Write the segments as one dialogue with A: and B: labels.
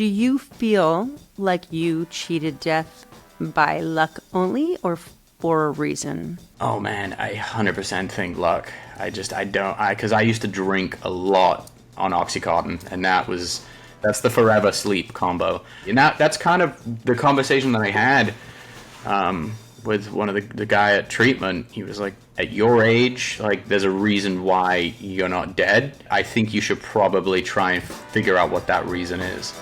A: Do you feel like you cheated death by luck only or for a reason?
B: Oh man, I 100% think luck. Because I used to drink a lot on Oxycontin, and that's the forever sleep combo. And that's kind of the conversation that I had with one of the guy at treatment. He was like, at your age, like, there's a reason why you're not dead. I think you should probably try and figure out what that reason is.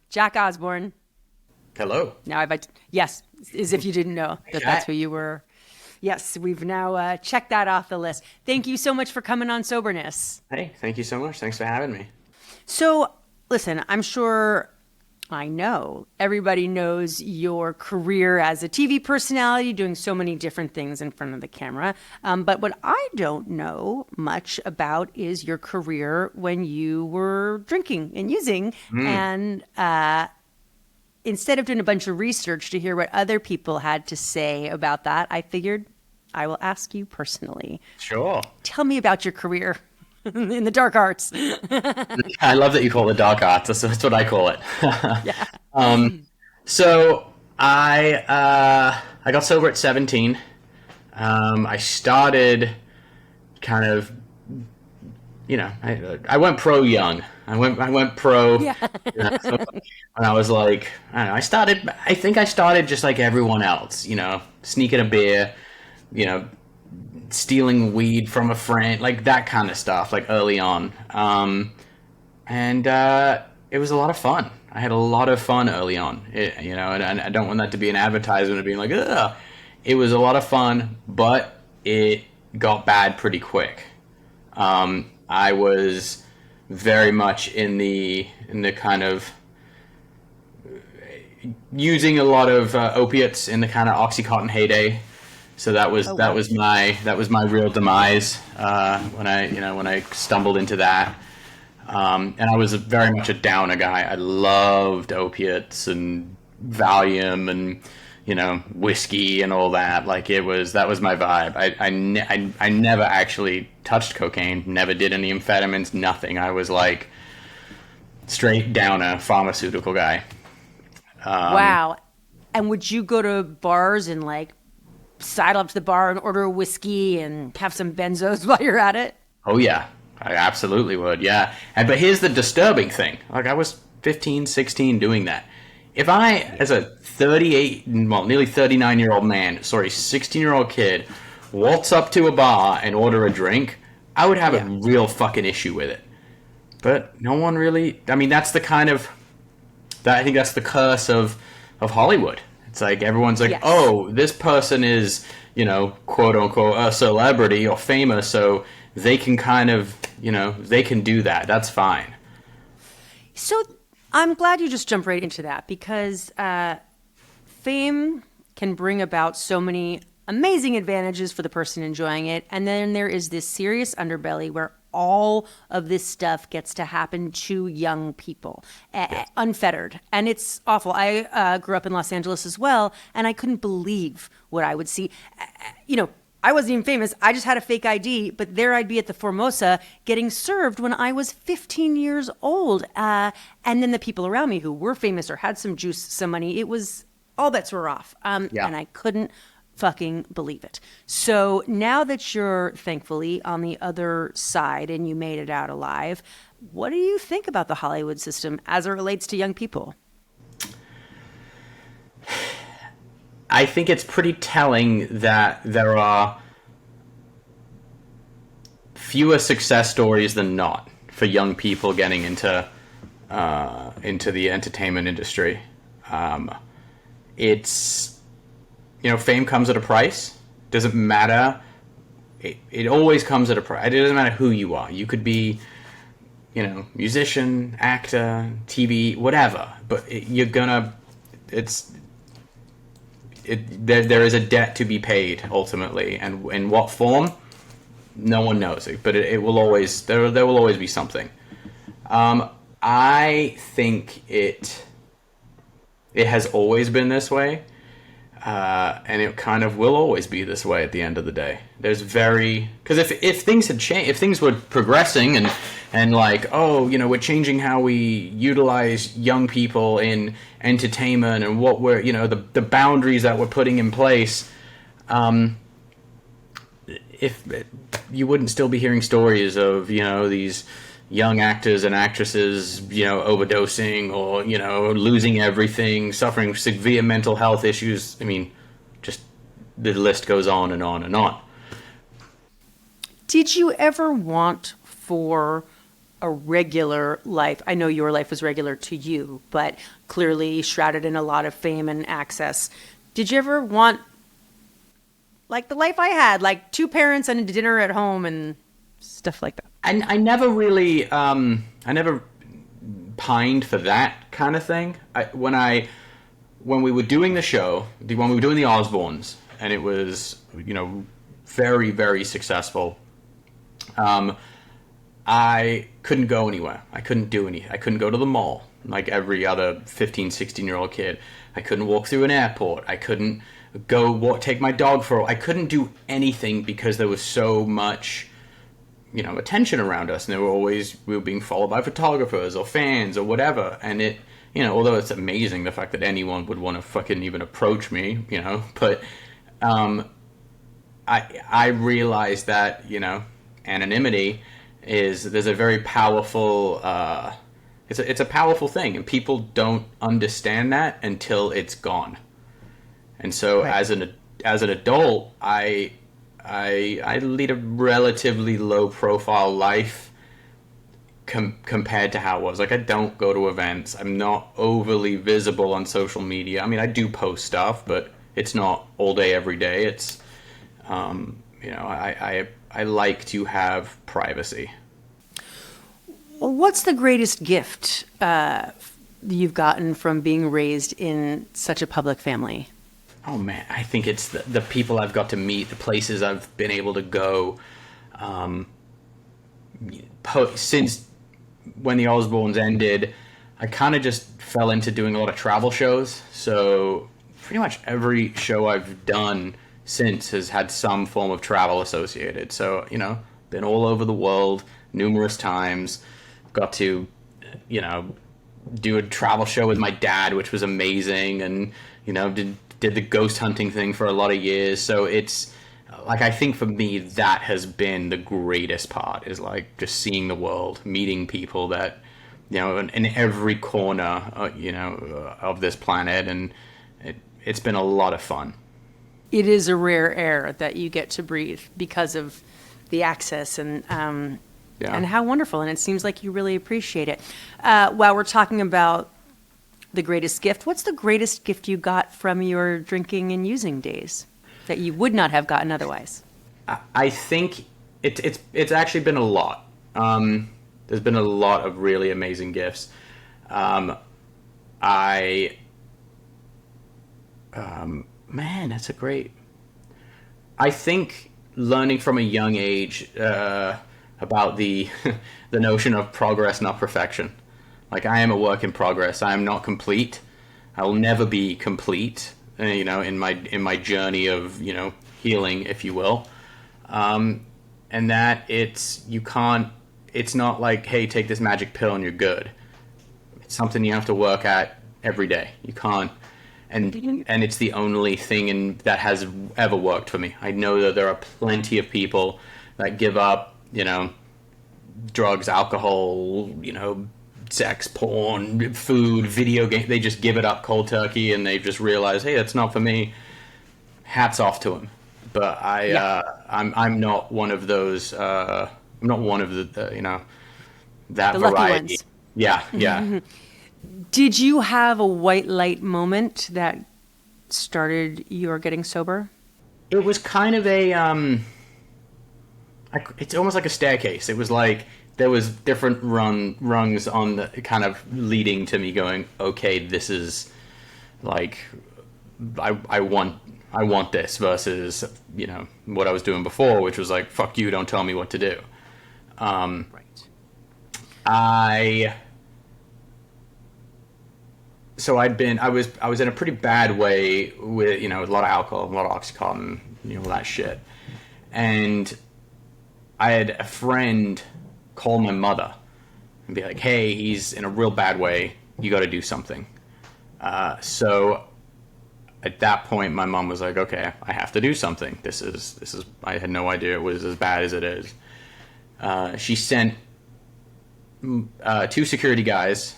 A: Jack Osbourne.
B: Hello.
A: Now yes, as if you didn't know that's who you were. Yes, we've now checked that off the list. Thank you so much for coming on Soberness.
B: Hey, thank you so much. Thanks for having me.
A: So, listen, I know everybody knows your career as a TV personality, doing so many different things in front of the camera. But what I don't know much about is your career when you were drinking and using. And instead of doing a bunch of research to hear what other people had to say about that, I figured I will ask you personally.
B: Sure. Tell
A: me about your career in the dark arts.
B: I love that you call it dark arts. That's what I call it. Yeah. So I got sober at 17. I started kind of, I went pro young. I went pro. Yeah. When I was like, I don't know, I think I started just like everyone else, sneaking a beer, stealing weed from a friend, like that kind of stuff, like early on. And it was a lot of fun. I had a lot of fun early on, and I don't want that to be an advertisement of being like, ugh. It was a lot of fun, but it got bad pretty quick. I was very much in the kind of using a lot of opiates in the kind of Oxycontin heyday. So that was my real demise when I stumbled into that. And I was very much a downer guy. I loved opiates and Valium and whiskey and all that. Like that was my vibe. I never actually touched cocaine. Never did any amphetamines. Nothing. I was like straight downer pharmaceutical guy.
A: Wow. And would you go to bars and like sidle up to the bar and order a whiskey and have some benzos while you're at it?
B: Oh yeah, I absolutely would. Yeah. But here's the disturbing thing. Like I was 15, 16 doing that. If I, as a 38, well, nearly 39-year-old man, 16-year-old kid, waltz up to a bar and order a drink, I would have a real fucking issue with it. But no one really, that's the kind of, I think that's the curse of Hollywood. It's like everyone's like, oh, this person is, quote unquote, a celebrity or famous, so they can kind of, they can do that. That's fine.
A: So I'm glad you just jumped right into that because fame can bring about so many amazing advantages for the person enjoying it. And then there is this serious underbelly where all of this stuff gets to happen to young people, unfettered. And it's awful. I grew up in Los Angeles as well, and I couldn't believe what I would see. I wasn't even famous. I just had a fake ID, but there I'd be at the Formosa getting served when I was 15 years old. And then the people around me who were famous or had some juice, some money, it was, all bets were off. And I couldn't fucking believe it. So now that you're thankfully on the other side and you made it out alive, what do you think about the Hollywood system as it relates to young people?
B: I think it's pretty telling that there are fewer success stories than not for young people getting into the entertainment industry. It's, fame comes at a price. Doesn't matter. It always comes at a price. It doesn't matter who you are. You could be, musician, actor, TV, whatever. But there is a debt to be paid ultimately, and in what form, no one knows it. But it will always there will always be something. I think it has always been this way, and it kind of will always be this way at the end of the day. Because if things had changed, if things were progressing and and like, oh, we're changing how we utilize young people in entertainment and what we're, the boundaries that we're putting in place. If you wouldn't still be hearing stories of, these young actors and actresses, overdosing or, losing everything, suffering severe mental health issues. I mean, just the list goes on and on and on.
A: Did you ever want for a regular life? I know your life was regular to you, but clearly shrouded in a lot of fame and access. Did you ever want, like the life I had, like 2 parents and a dinner at home and stuff like that?
B: I never really, I never pined for that kind of thing. When we were doing the show, when we were doing the Osbournes, and it was, very, very successful, I couldn't go anywhere. I couldn't do anything. I couldn't go to the mall like every other 15, 16-year-old kid. I couldn't walk through an airport. I couldn't take my dog for a walk. I couldn't do anything because there was so much, attention around us. And we were being followed by photographers or fans or whatever. And it, although it's amazing the fact that anyone would want to fucking even approach me, but I realized that, anonymity there's a very powerful, it's a powerful thing, and people don't understand that until it's gone. And so
A: right.
B: as an adult, I lead a relatively low profile life compared to how it was. Like, I don't go to events. I'm not overly visible on social media. I mean, I do post stuff, but it's not all day, every day. It's, I like to have privacy.
A: Well, what's the greatest gift you've gotten from being raised in such a public family?
B: Oh man, I think it's the people I've got to meet, the places I've been able to go. Since when the Osbournes ended, I kind of just fell into doing a lot of travel shows. So pretty much every show I've done since has had some form of travel associated. So, been all over the world numerous times. Got to, do a travel show with my dad, which was amazing. And, did the ghost hunting thing for a lot of years. So it's like, I think for me, that has been the greatest part, is like just seeing the world, meeting people that, in every corner, of this planet. And it's been a lot of fun.
A: It is a rare air that you get to breathe because of the access and how wonderful. And it seems like you really appreciate it. While we're talking about the greatest gift, what's the greatest gift you got from your drinking and using days that you would not have gotten otherwise?
B: I think it's actually been a lot. There's been a lot of really amazing gifts. Man, that's a great... I think learning from a young age about the the notion of progress, not perfection. Like, I am a work in progress. I am not complete. I will never be complete, in my journey of, healing, if you will. And that it's not like, hey, take this magic pill and you're good. It's something you have to work at every day. You can't... And it's the only thing that has ever worked for me. I know that there are plenty of people that give up, drugs, alcohol, sex, porn, food, video game. They just give it up cold turkey, and they just realize, hey, that's not for me. Hats off to them. But I'm not one of those. I'm not one of the that
A: the
B: variety.
A: Lucky ones.
B: Yeah.
A: Did you have a white light moment that started your getting sober?
B: It was kind of a, it's almost like a staircase. It was like there was different rungs on the kind of leading to me going, okay, this is like, I want this, versus, what I was doing before, which was like, fuck you, don't tell me what to do. Right. So I was in a pretty bad way with, with a lot of alcohol, a lot of Oxycontin, all that shit. And I had a friend call my mother and be like, hey, he's in a real bad way. You got to do something. So at that point, my mom was like, okay, I have to do something. This is, I had no idea it was as bad as it is. She sent 2 security guys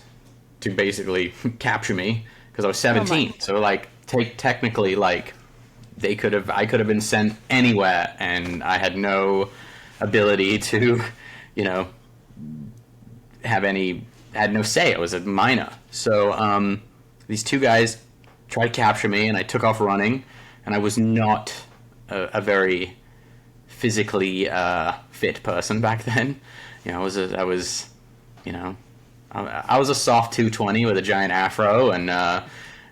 B: to basically capture me because I was 17. So like, technically, like, I could have been sent anywhere, and I had no ability to, you know, had no say. I was a minor. So these 2 guys tried to capture me, and I took off running, and I was not a very physically fit person back then. You know, I was a soft 220 with a giant afro, and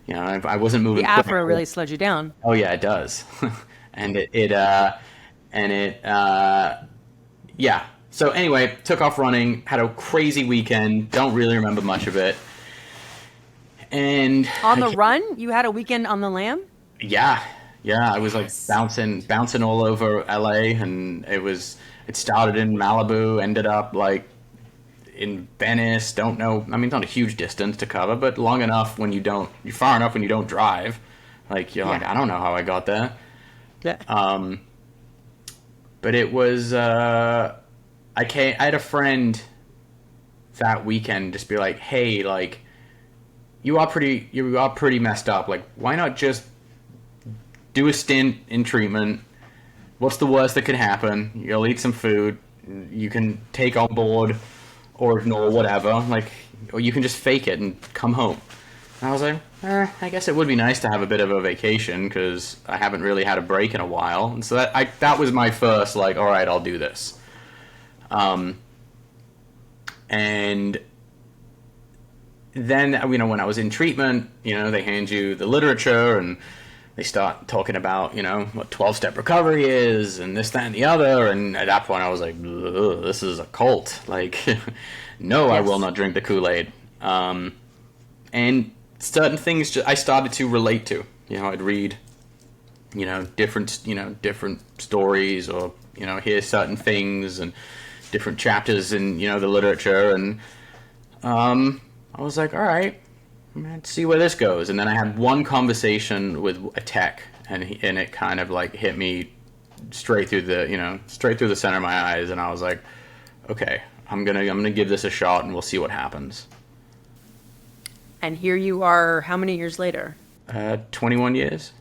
B: you know, I wasn't moving.
A: The afro
B: quick.
A: really slowed you down.
B: Oh yeah, it does. And yeah. So anyway, took off running, had a crazy weekend, don't really remember much of it. And
A: On the run? You had a weekend on the lam?
B: yeah, I was like bouncing all over LA, and it started in Malibu, ended up like in Venice. Don't know, I mean, it's not a huge distance to cover, but long enough you're far enough when you don't drive. Like, you're like, I don't know how I got there.
A: Yeah.
B: But it was, I had a friend that weekend just be like, hey, like, you are pretty messed up. Like, why not just do a stint in treatment? What's the worst that could happen? You'll eat some food. You can take on board or ignore whatever. Like, or you can just fake it and come home. And I was like, I guess it would be nice to have a bit of a vacation because I haven't really had a break in a while. And so that was my first, like, all right, I'll do this. And then, you know, when I was in treatment, you know, they hand you the literature and they start talking about, you know, what 12-step recovery is and this, that, and the other. And at that point I was like, this is a cult. Like, no, yes. I will not drink the Kool-Aid. And certain things I started to relate to. You know, I'd read, you know, different stories, or, you know, hear certain things and different chapters in, you know, the literature. And I was like, all right, let's see where this goes. And then I had one conversation with a tech, and it kind of like hit me straight through the center of my eyes. And I was like, okay, I'm gonna give this a shot, and we'll see what happens.
A: And here you are, how many years later?
B: 21 years.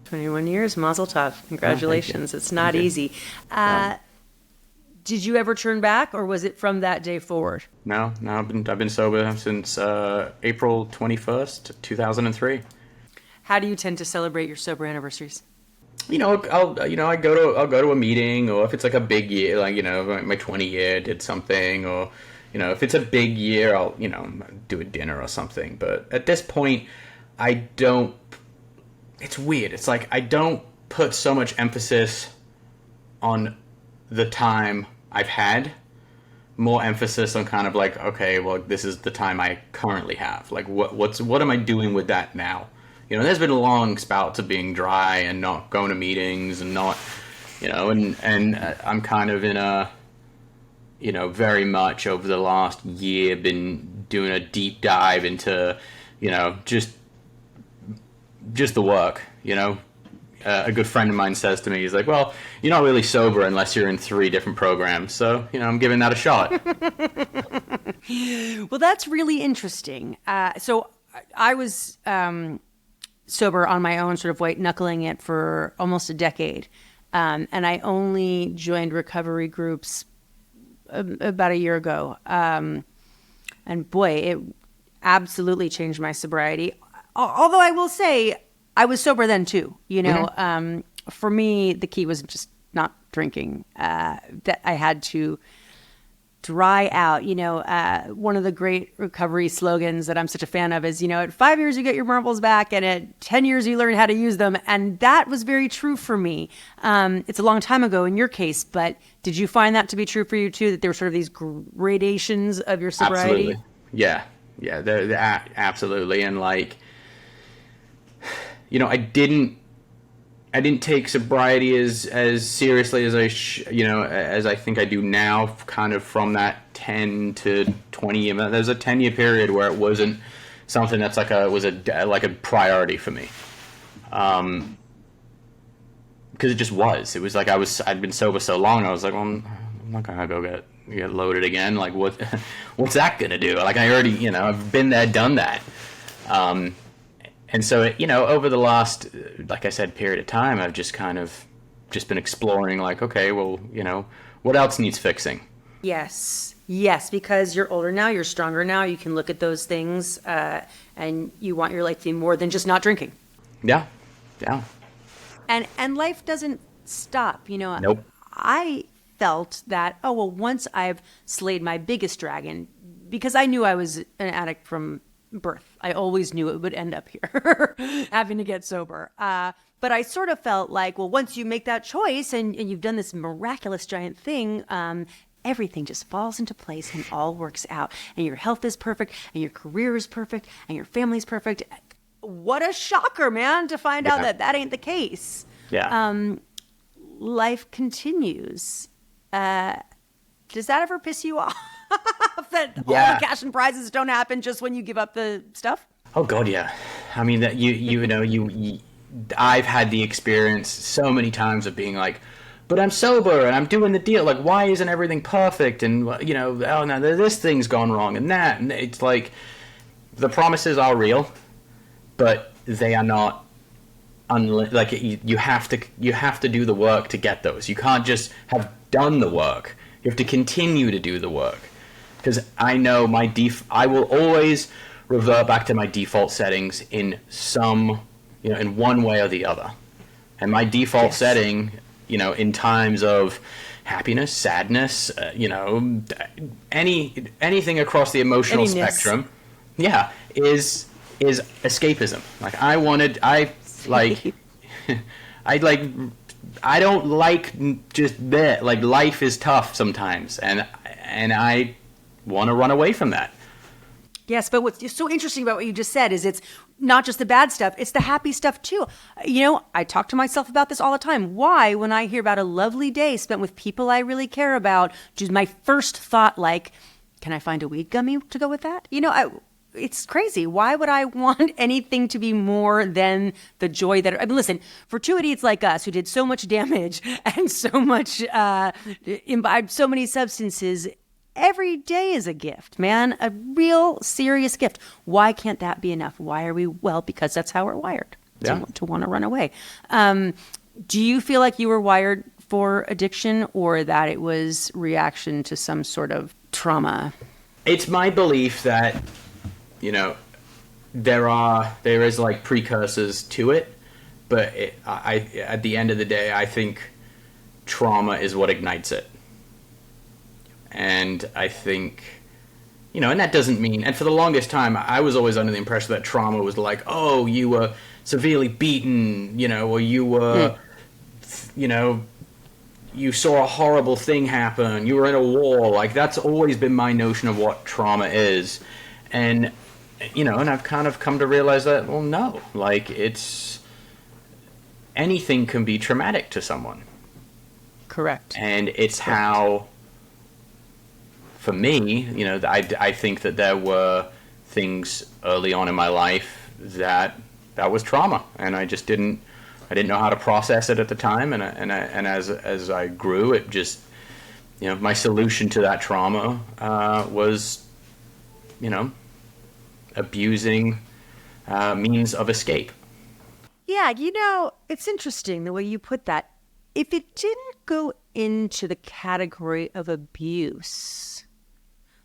A: 21 years, mazel tov. Congratulations. It's not easy. Did you ever turn back, or was it from that day forward?
B: No, I've been sober since April 21st, 2003.
A: How do you tend to celebrate your sober anniversaries?
B: You know, I'll go to a meeting, or if it's like a big year, like, you know, my 20 year did something, or, you know, if it's a big year, I'll, you know, do a dinner or something. But at this point, it's weird. It's like I don't put so much emphasis on the time I've had, more emphasis on kind of like, okay, well, this is the time I currently have. Like, what am I doing with that now? You know, there's been long spouts of being dry and not going to meetings and not, you know, and I'm kind of in a, you know, very much over the last year been doing a deep dive into, you know, just the work, you know. A good friend of mine says to me, he's like, well, you're not really sober unless you're in 3 different programs. So, you know, I'm giving that a shot.
A: Well, that's really interesting. So I was sober on my own, sort of white knuckling it for almost a decade. And I only joined recovery groups about a year ago. And boy, it absolutely changed my sobriety. Although I will say, I was sober then too, you know. Mm-hmm. For me, the key was just not drinking. That I had to dry out. You know, one of the great recovery slogans that I'm such a fan of is, you know, at 5 years you get your marbles back, and at 10 years you learn how to use them. And that was very true for me. It's a long time ago in your case, but did you find that to be true for you too? That there were sort of these gradations of your sobriety?
B: Absolutely. Yeah, they're absolutely, and like, you know, I didn't I didn't take sobriety as seriously as as I think I do now, kind of from that 10 to 20 year. There's a 10-year period where it wasn't something that's like a priority for me. Because it just was. It was like I'd been sober so long. I was like, well, I'm not gonna go get loaded again. Like what's that gonna do? Like I already, I've been there, done that. And so, over the last, like I said, period of time, I've just kind of been exploring, like, okay, well, what else needs fixing?
A: Yes, because you're older now, you're stronger now, you can look at those things, and you want your life to be more than just not drinking.
B: Yeah.
A: And life doesn't stop,
B: Nope.
A: I felt that, once I've slayed my biggest dragon, because I knew I was an addict from birth. I always knew it would end up here, having to get sober. But I sort of felt like, well, once you make that choice and you've done this miraculous giant thing, everything just falls into place and all works out. And your health is perfect, and your career is perfect, and your family's perfect. What a shocker, man, to find out that ain't the case.
B: Yeah.
A: Life continues. Does that ever piss you off? That all the cash and prizes don't happen just when you give up the stuff?
B: Oh God, yeah. I mean that I've had the experience so many times of being like, but I'm sober and I'm doing the deal. Like, why isn't everything perfect? And oh no, this thing's gone wrong and that. And it's like the promises are real, but they are not. You have to do the work to get those. You can't just have done the work. You have to continue to do the work. Because I know I will always revert back to my default settings in in one way or the other. And my default setting, in times of happiness, sadness, anything across the emotional spectrum, is escapism. Like I don't like just that. Like life is tough sometimes, and I want to run away from that.
A: Yes, but what's so interesting about what you just said is it's not just the bad stuff, it's the happy stuff too. I talk to myself about this all the time. Why, when I hear about a lovely day spent with people I really care about, is my first thought like, can I find a weed gummy to go with that? It's crazy. Why would I want anything to be more than the joy that... listen, for two idiots like us who did so much damage and so much, imbibed so many substances, every day is a gift, man. A real serious gift. Why can't that be enough? Why are we... Well, because that's how we're wired, to want to run away. Do you feel like you were wired for addiction or that it was reaction to some sort of trauma?
B: It's my belief that... there is like precursors to it, but at the end of the day, I think trauma is what ignites it. And I think, and that doesn't mean, and for the longest time, I was always under the impression that trauma was like, oh, you were severely beaten, or you were, you saw a horrible thing happen, you were in a war. Like, that's always been my notion of what trauma is. And and I've kind of come to realize that, well, no, like anything can be traumatic to someone.
A: Correct.
B: And it's how, for me, I think that there were things early on in my life that was trauma, and I just didn't know how to process it at the time, and as I grew, it just, my solution to that trauma was, abusing means of escape.
A: Yeah, it's interesting the way you put that. If it didn't go into the category of abuse,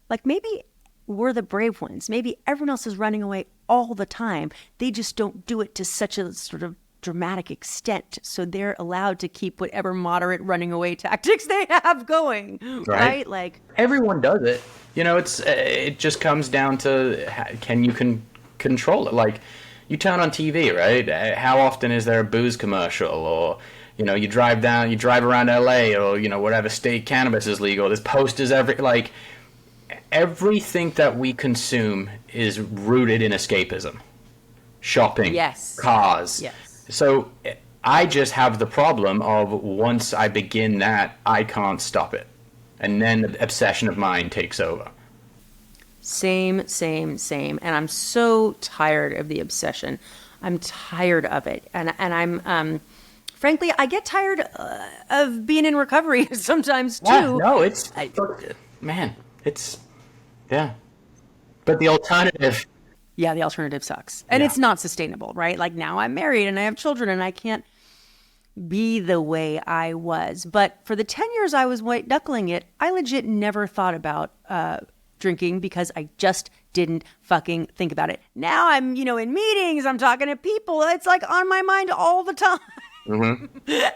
A: like maybe we're the brave ones. Maybe everyone else is running away all the time. They just don't do it to such a sort of dramatic extent. So they're allowed to keep whatever moderate running away tactics they have going, right? Like
B: everyone does it. It just comes down to can you control it? Like you turn on TV, right? How often is there a booze commercial, or you drive around LA, or whatever state cannabis is legal. There's posters everything that we consume is rooted in escapism. Shopping,
A: yes,
B: cars.
A: Yes.
B: So I just have the problem of once I begin that, I can't stop it. And then the obsession of mine takes over.
A: Same, same, same. And I'm so tired of the obsession. I'm tired of it. And I'm, frankly, I get tired of being in recovery sometimes too.
B: Yeah, no, man, yeah. But the alternative,
A: Yeah, the alternative sucks. And
B: Yeah.
A: it's not sustainable, right? Like now I'm married and I have children and I can't be the way I was. But for the 10 years I was white knuckling it, I legit never thought about drinking because I just didn't fucking think about it. Now I'm, in meetings, I'm talking to people. It's like on my mind all the time.
B: Mm-hmm.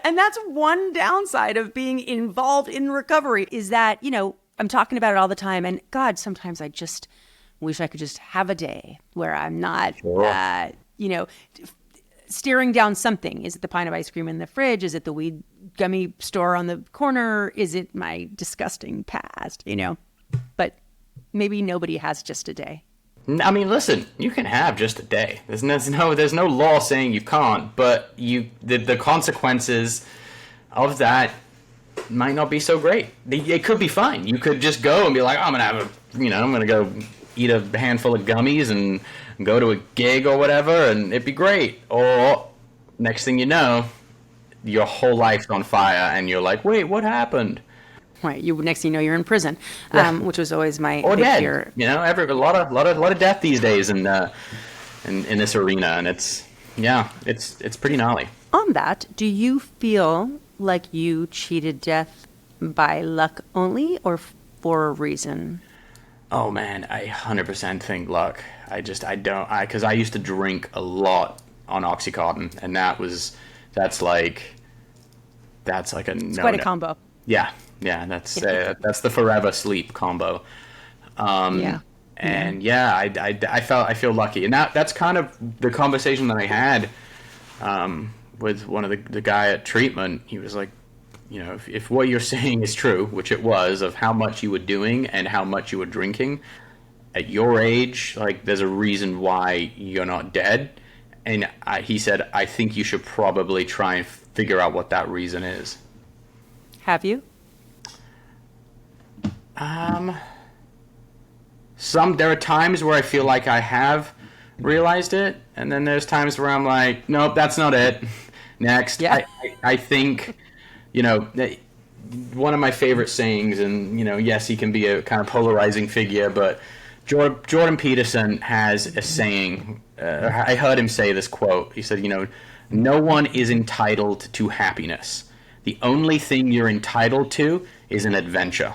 A: And that's one downside of being involved in recovery is that, I'm talking about it all the time. And God, sometimes I just wish I could just have a day where I'm not,
B: Sure.
A: staring down something. Is it the pint of ice cream in the fridge? Is it the weed gummy store on the corner? Is it my disgusting past? But maybe nobody has just a day.
B: I mean, listen, you can have just a day. There's no law saying you can't, but the consequences of that might not be so great. It could be fine. You could just go and be like, oh, I'm gonna go eat a handful of gummies and go to a gig or whatever, and it'd be great. Or next thing you know, your whole life's on fire, and you're like, wait, what happened?
A: Right. Next thing you know, you're in prison, which was always my
B: Or
A: big
B: dead.
A: fear.
B: A lot of death these days in this arena, and it's pretty gnarly.
A: On that, do you feel like you cheated death by luck only or for a reason?
B: Oh man, I 100% think luck. Because I used to drink a lot on Oxycontin, and that's like a no.
A: It's quite a combo.
B: Yeah, that's the forever sleep combo.
A: Yeah.
B: And I feel lucky, and that's kind of the conversation that I had with one of the guy at treatment. He was like, if what you're saying is true, which it was, of how much you were doing and how much you were drinking at your age, like there's a reason why you're not dead. And he said, I think you should probably try and figure out what that reason is.
A: Have you?
B: There are times where I feel like I have realized it, and then there's times where I'm like, nope, that's not it. Next.
A: Yeah.
B: I think, one of my favorite sayings, and, yes, he can be a kind of polarizing figure, but Jordan Peterson has a saying. I heard him say this quote. He said, no one is entitled to happiness. The only thing you're entitled to is an adventure.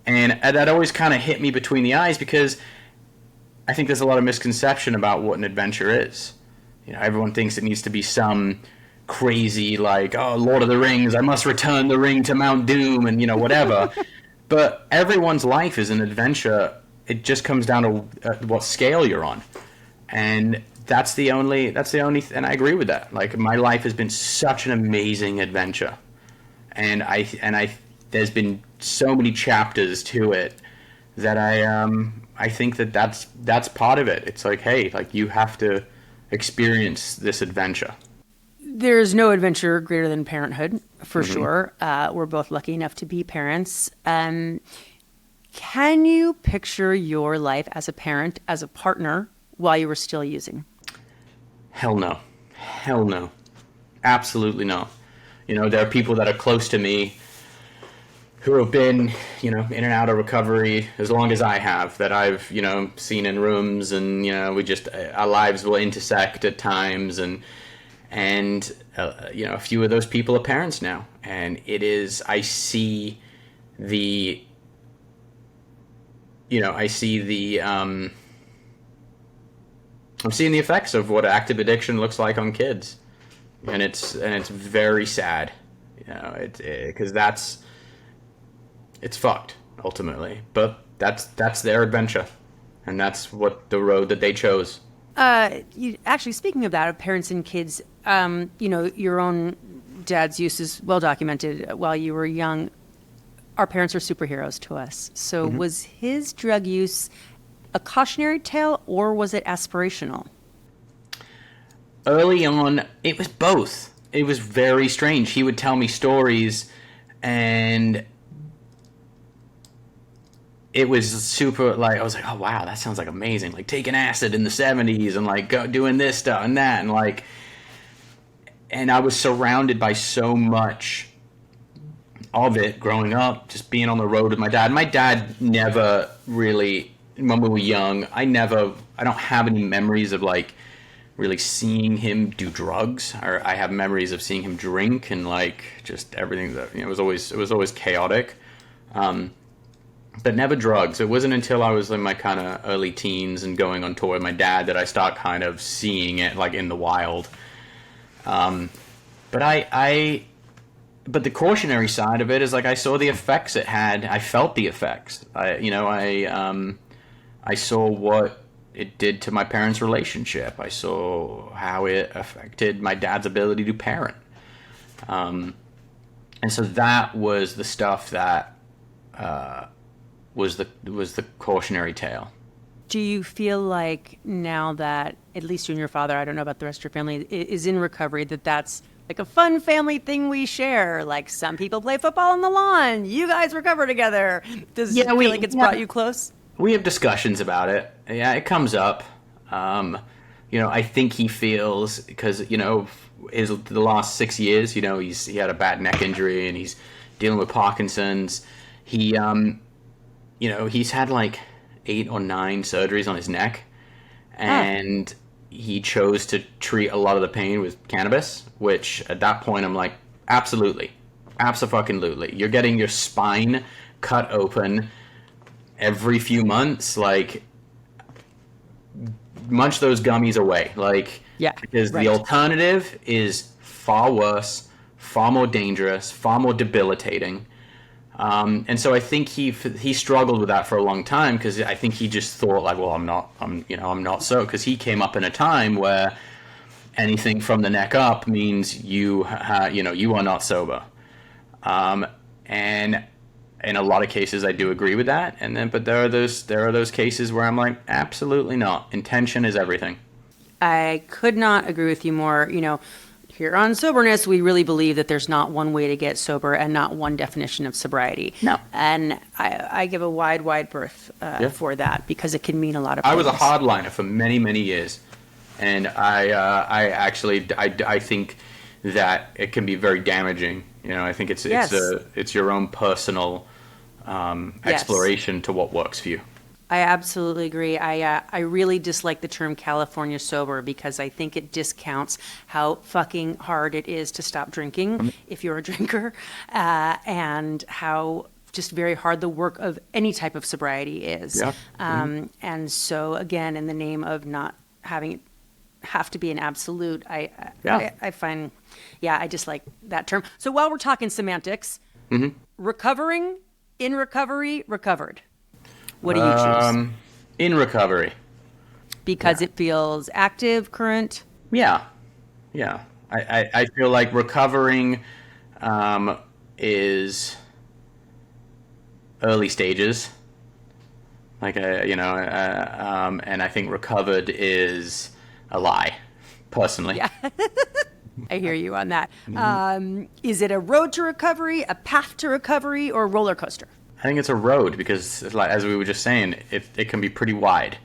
B: And that always kind of hit me between the eyes because I think there's a lot of misconception about what an adventure is. Everyone thinks it needs to be some crazy, like, oh, Lord of the Rings, I must return the ring to Mount Doom and, whatever. But everyone's life is an adventure. It just comes down to what scale you're on. And that's the only, and I agree with that. Like, my life has been such an amazing adventure. And there's been so many chapters to it that I think that's part of it. It's like, hey, like you have to experience this adventure.
A: There's no adventure greater than parenthood, for sure. We're both lucky enough to be parents. Can you picture your life as a parent, as a partner, while you were still using?
B: Hell no. Absolutely no. There are people that are close to me who have been, in and out of recovery as long as I have, that I've, seen in rooms, and, our lives will intersect at times, and a few of those people are parents now, and I'm seeing the effects of what active addiction looks like on kids, and it's very sad, because it's fucked ultimately, but that's their adventure, and that's what the road that they chose.
A: Actually, speaking of that, of parents and kids, your own dad's use is well documented. While you were young, our parents are superheroes to us. So was his drug use a cautionary tale, or was it aspirational?
B: early on, it was both. It was very strange. He would tell me stories, and it was super, like, I was like, oh, wow, that sounds like amazing. Like, taking acid in the 70s and, like, doing this stuff and that. And, like, and I was surrounded by so much of it growing up, just being on the road with my dad. My dad never really, when we were young, I don't have any memories of, like, really seeing him do drugs. Or I have memories of seeing him drink and, like, just everything that, it was always chaotic. But never drugs. It wasn't until I was in my kind of early teens and going on tour with my dad that I start kind of seeing it, like, in the wild. But but the cautionary side of it is, like, I saw the effects it had. I felt the effects. I saw what it did to my parents' relationship. I saw how it affected my dad's ability to parent. And so that was the stuff that was the cautionary tale.
A: Do you feel like now that at least you and your father, I don't know about the rest of your family, is in recovery, that's like a fun family thing we share? Like, some people play football on the lawn. You guys recover together. Does it feel like it's brought you close? We
B: have discussions about it. Yeah, it comes up. I think he feels, because, the last 6 years, he had a bad neck injury and he's dealing with Parkinson's. He's had like 8 or 9 surgeries on his neck, and he chose to treat a lot of the pain with cannabis, which at that point I'm like, absolutely. Abso-fucking-lutely. You're getting your spine cut open every few months, like, munch those gummies away. Like, because the alternative is far worse, far more dangerous, far more debilitating. And so I think he struggled with that for a long time, because I think he just thought, like, well, I'm not so, because he came up in a time where anything from the neck up means you are not sober. And in a lot of cases I do agree with that, but there are those cases where I'm like, absolutely not. Intention is everything.
A: I could not agree with you more. Here on Soberness, we really believe that there's not one way to get sober and not one definition of sobriety.
B: No.
A: And I give a wide berth for that, because it can mean a lot of things.
B: I was a hardliner for many, many years. And I think that it can be very damaging. I think it's your own personal exploration to what works for you.
A: I absolutely agree. I really dislike the term California sober, because I think it discounts how fucking hard it is to stop drinking if you're a drinker, and how just very hard the work of any type of sobriety is. Yeah. And so, again, in the name of not having it have to be an absolute, I find, I dislike that term. So while we're talking semantics, recovering, in recovery, recovered. What do you choose?
B: In recovery.
A: Because it feels active, current?
B: Yeah. I feel like recovering is early stages. Like, and I think recovered is a lie, personally. Yeah.
A: I hear you on that. Is it a road to recovery, a path to recovery, or a roller coaster?
B: I think it's a road, because, like, as we were just saying, it can be pretty wide.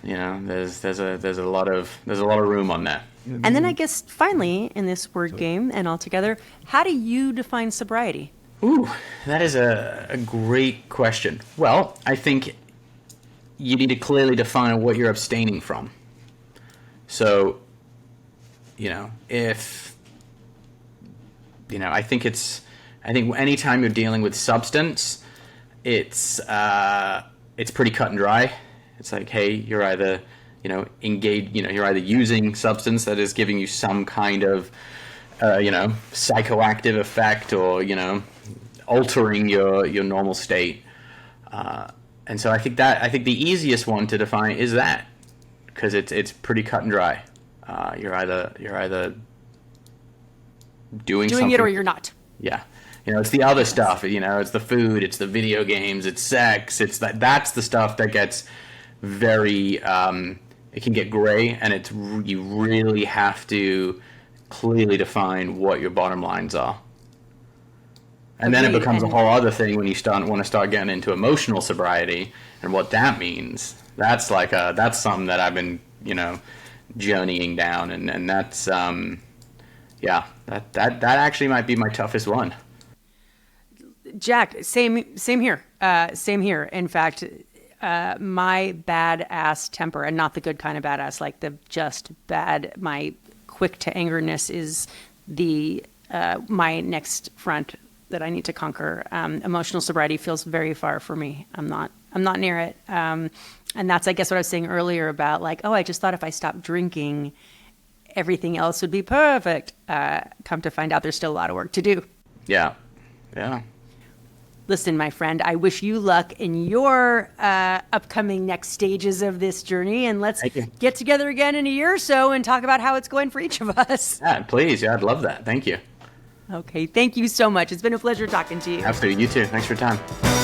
B: There's a lot of room on that.
A: And then I guess finally in this word game and all together, how do you define sobriety?
B: Ooh, that is a great question. Well, I think you need to clearly define what you're abstaining from. So, I think anytime you're dealing with substance, it's pretty cut and dry. It's like, hey, you're either, engaged, you're either using substance that is giving you some kind of, psychoactive effect, or, altering your normal state. And so I think the easiest one to define is that, because it's pretty cut and dry. You're either doing something,
A: it or you're not.
B: Yeah. It's the other stuff, it's the food, it's the video games, it's sex, that's the stuff that gets very, it can get gray, and you really have to clearly define what your bottom lines are. And then it
A: Agreed.
B: becomes a
A: And-
B: whole other thing when you want to start getting into emotional sobriety and what that means. That's that's something that I've been, journeying down, and that's that actually might be my toughest one.
A: Jack, same here. Same here. In fact, my badass temper, and not the good kind of badass, like the just bad, my quick to angerness is my next front that I need to conquer. Emotional sobriety feels very far for me. I'm not near it. And that's, I guess, what I was saying earlier about like, oh, I just thought if I stopped drinking, everything else would be perfect. Come to find out there's still a lot of work to do.
B: Yeah.
A: Listen, my friend, I wish you luck in your upcoming next stages of this journey. And let's get together again in a year or so and talk about how it's going for each of us.
B: Yeah, please. Yeah, I'd love that. Thank you.
A: Okay, thank you so much. It's been a pleasure talking to you.
B: Absolutely. You too. Thanks for your time.